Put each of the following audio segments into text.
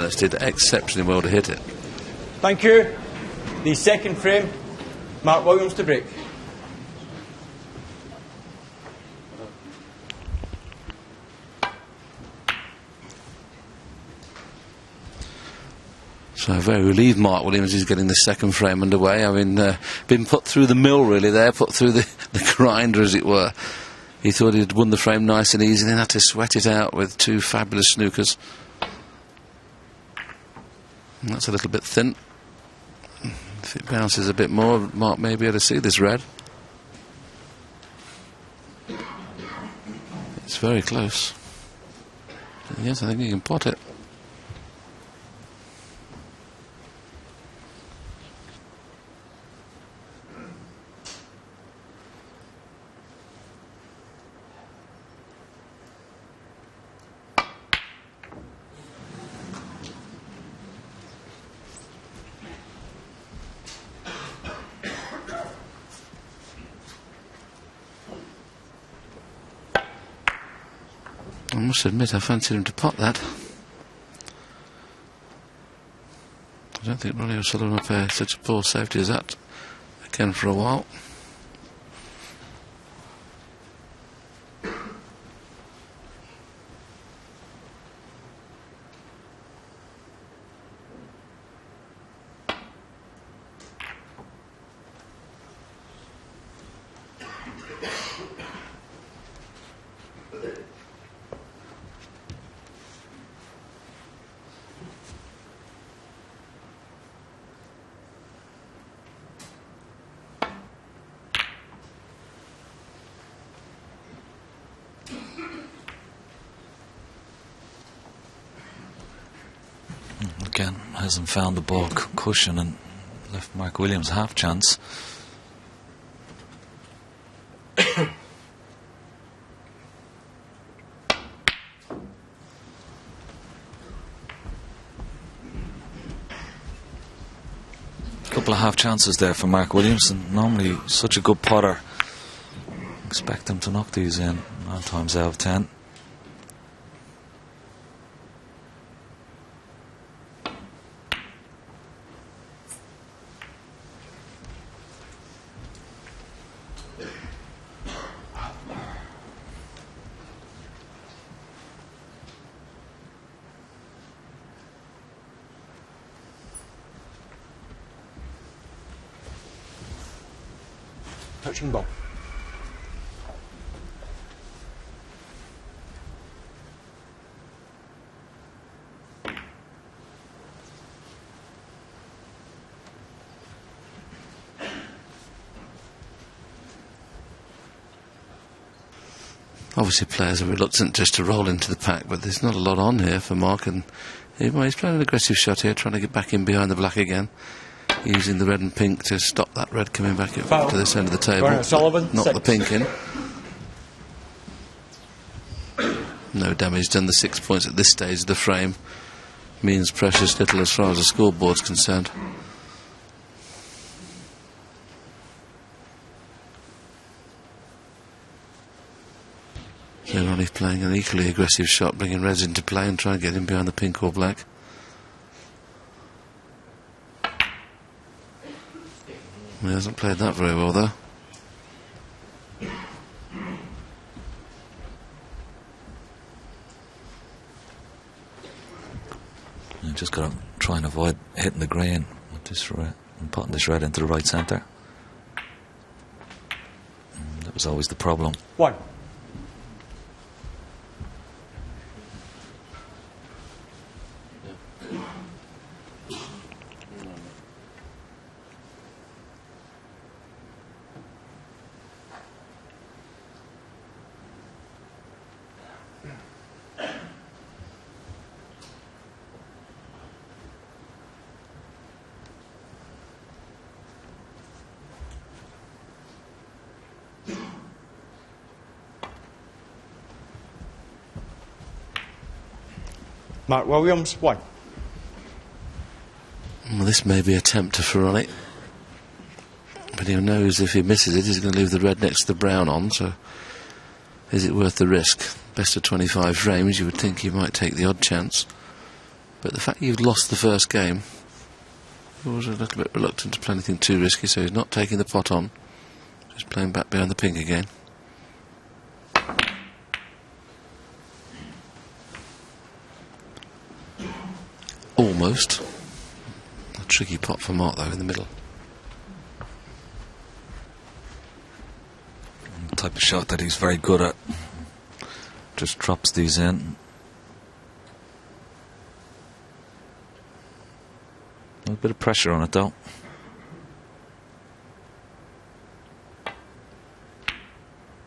fairness, did exceptionally well to hit it. Thank you. The second frame, Mark Williams to break. So very relieved Mark Williams is getting the second frame underway. I mean, been put through the mill really there, put through the grinder as it were. He thought he'd won the frame nice and easy, then had to sweat it out with two fabulous snookers. And that's a little bit thin. If it bounces a bit more, Mark may be able to see this red. It's very close. Yes, I think you can pot it. I must admit I fancied him to pot that. I don't think Ronnie O'Sullivan will play such a poor safety as that again for a while. Again, hasn't found the ball cushion and left Mark Williams half chance. Couple of half chances there for Mark Williams, and normally such a good putter. Expect him to knock these in 9 times out of 10. Touching ball. Obviously players are reluctant just to roll into the pack, but there's not a lot on here for Mark, and he's playing an aggressive shot here, trying to get back in behind the black again, using the red and pink to stop that red coming back up to this end of the table. Knock the pink in. No damage done. The 6 points at this stage of the frame means precious little as far as the scoreboard's concerned. So Ronnie's playing an equally aggressive shot, bringing reds into play and trying to get him behind the pink or black. He hasn't played that very well though. You just got to try and avoid hitting the green with this red and putting this red into the right centre. That was always the problem. One. Mark Williams, 1. Well, this may be a tempter for Ronnie, but he knows if he misses it, he's going to leave the red next to the brown on, so is it worth the risk? Best of 25 frames, you would think he might take the odd chance, But the fact you've lost the first game, he was a little bit reluctant to play anything too risky, so he's not taking the pot on. Just playing back behind the pink again. Almost. A tricky pot for Mark, though, in the middle. The type of shot that he's very good at. Just drops these in. A bit of pressure on it, though.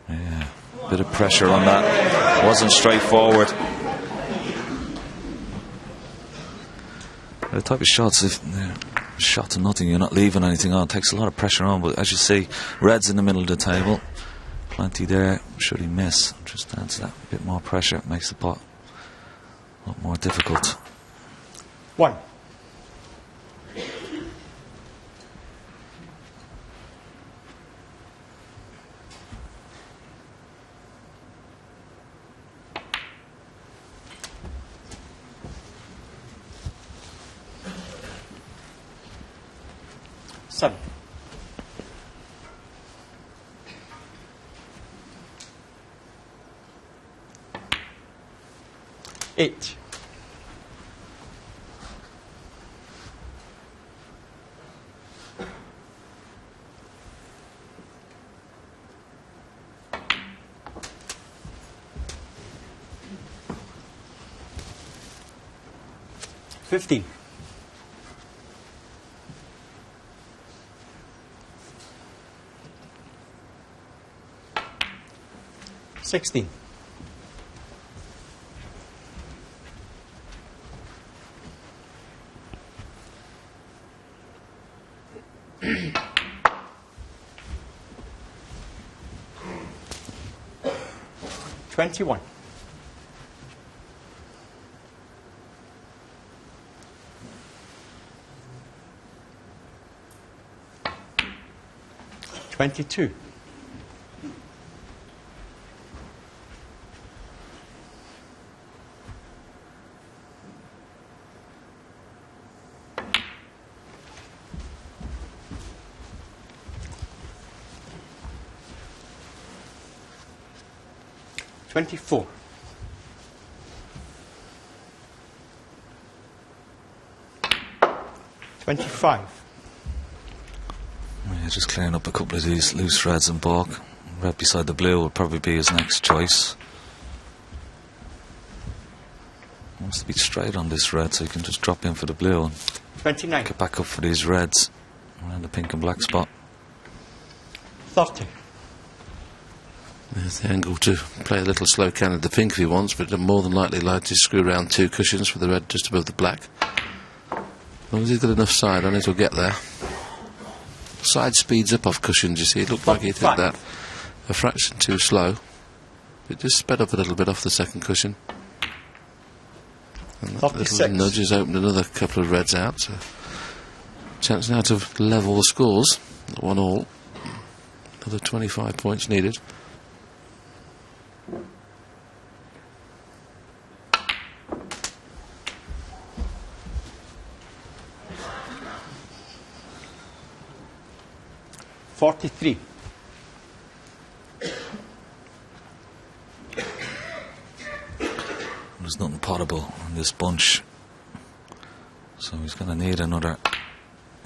Yeah, a bit of pressure on that. Wasn't straightforward. The type of shots, if they're shot to nothing, you're not leaving anything on. It takes a lot of pressure on, but as you see, red's in the middle of the table. Plenty there. Should he miss, just adds that bit more pressure. Makes the pot a lot more difficult. 1. Seven. 8. 15. 16. 21. 22. 24. 25. Yeah, just clearing up a couple of these loose reds and balk. Red beside the blue will probably be his next choice. Wants to be straight on this red, so he can just drop in for the blue and 29. get back up for these reds around the pink and black spot. 30. There's the angle to play a little slow can of the pink if he wants, but more than likely like to screw around 2 cushions with the red just above the black. As long as he's got enough side on it, he'll get there. Side speeds up off cushions, you see. It looked like he did that a fraction too slow. It just sped up a little bit off the second cushion. And that little nudge has opened another couple of reds out. So chance now to level the scores. 1-all. Another 25 points needed. $43. There's nothing potable in this bunch, so he's going to need another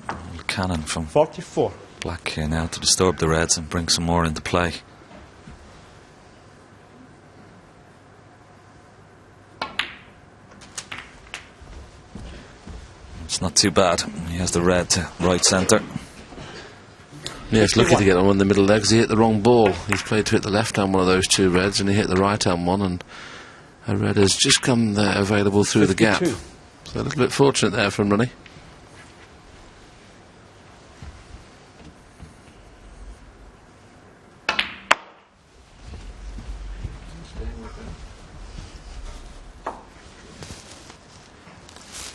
little cannon from 44. black here now to disturb the reds and bring some more into play. It's not too bad. He has the red to right centre. Yeah, it's lucky to get on in the middle there because he hit the wrong ball. He's played to hit the left hand one of those 2 reds, and he hit the right hand one, and a red has just come there available through 52. The gap. So a little bit fortunate there from Ronnie.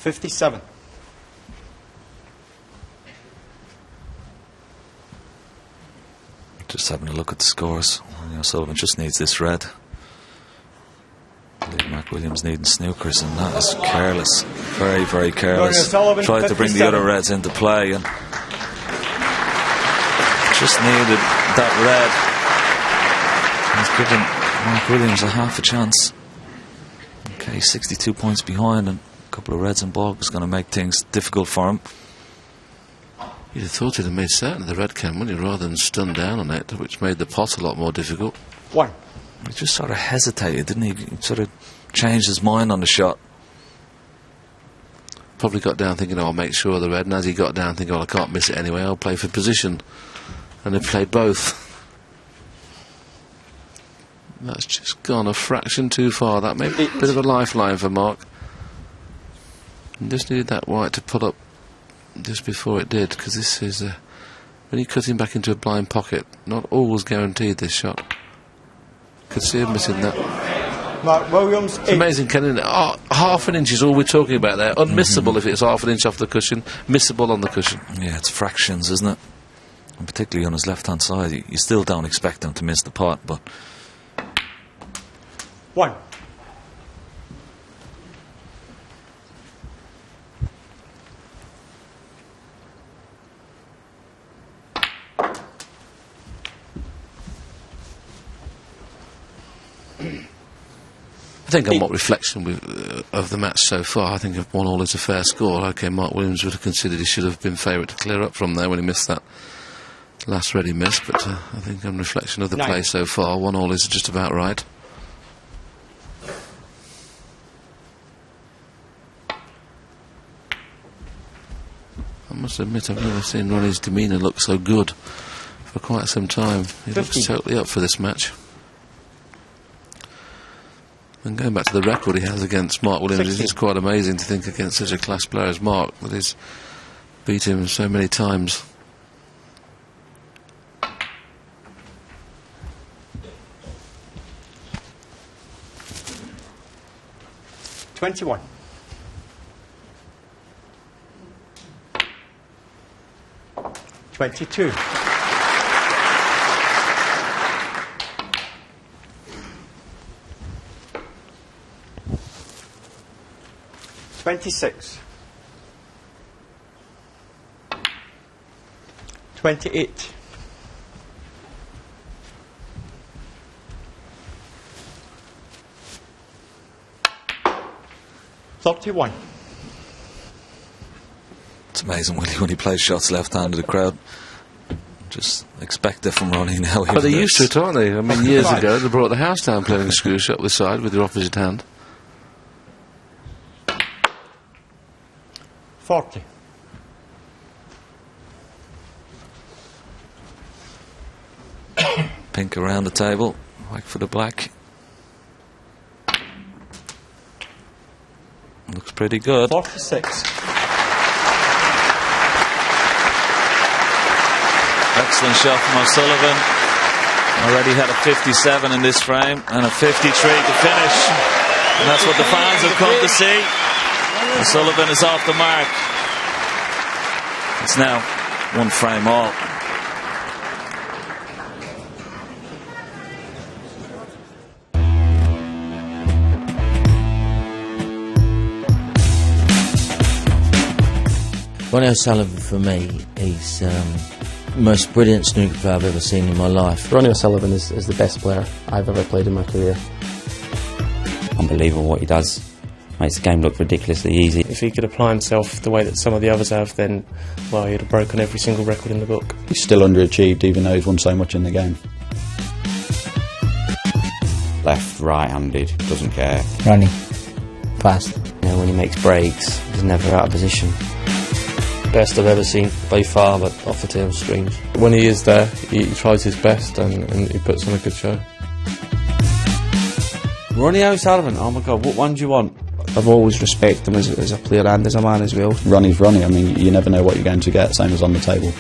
$57. Just having a look at the scores. Sullivan just needs this red. Lead Mark Williams needing snookers, and that is careless. Very, very careless. Ronnie Tried to bring the other reds into play and just needed that red. He's given Mark Williams a half a chance. Okay, 62 points behind, and a couple of reds and bog is going to make things difficult for him. You'd have thought he'd have made certain of the red cam, wouldn't you, rather than stun down on it, which made the pot a lot more difficult. 1. He just sort of hesitated, didn't he? He sort of changed his mind on the shot. Probably got down thinking, oh, I'll make sure of the red, and as he got down thinking, oh, I can't miss it anyway, I'll play for position. And he played both. That's just gone a fraction too far. That may be a bit of a lifeline for Mark. And just needed that white to pull up just before it did, because this is when you cut him back into a blind pocket, not always guaranteed this shot. Could see him missing that. Mark Williams. It's amazing, Ken. Half an inch is all we're talking about there. Unmissable if it's half an inch off the cushion, missable on the cushion. Yeah, it's fractions, isn't it? And particularly on his left-hand side, you still don't expect him to miss the pot, but 1. I think on what reflection of the match so far, I think if 1-1 is a fair score. Okay, Mark Williams would have considered he should have been favourite to clear up from there when he missed that last red he missed, but I think on reflection of the play so far, 1-1 is just about right. I must admit, I've never seen Ronnie's demeanour look so good for quite some time. He looks totally up for this match. And going back to the record he has against Mark Williams, it's just quite amazing to think against such a class player as Mark that he's beat him so many times. $21. 22. 26. 28. 31. it's amazing when he plays shots left-handed. The crowd just expect it from Ronnie now. But they're used to it, aren't they? I mean, years ago they brought the house down playing a screw shot with side with your opposite hand. 40. Pink around the table, white for the black. Looks pretty good. 46. Excellent shot from O'Sullivan. Already had a 57 in this frame and a 53 to finish. And that's what the fans have come to see. O'Sullivan is off the mark. It's now 1 frame all. Ronnie O'Sullivan, for me, he's the most brilliant snooker player I've ever seen in my life. Ronnie O'Sullivan is the best player I've ever played in my career. Unbelievable what he does. Makes the game look ridiculously easy. If he could apply himself the way that some of the others have, then, well, he'd have broken every single record in the book. He's still underachieved, even though he's won so much in the game. Left, right-handed, doesn't care. Ronnie, fast. You know, when he makes breaks, he's never out of position. Best I've ever seen by far, but off the tail strings. When he is there, he tries his best and he puts on a good show. Ronnie O'Sullivan, oh my god, what one do you want? I've always respected him as a player and as a man as well. Ronnie's Ronnie. I mean, you never know what you're going to get, same as on the table.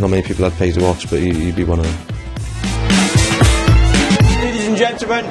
Not many people I'd pay to watch, but he'd be one of them. Ladies and gentlemen,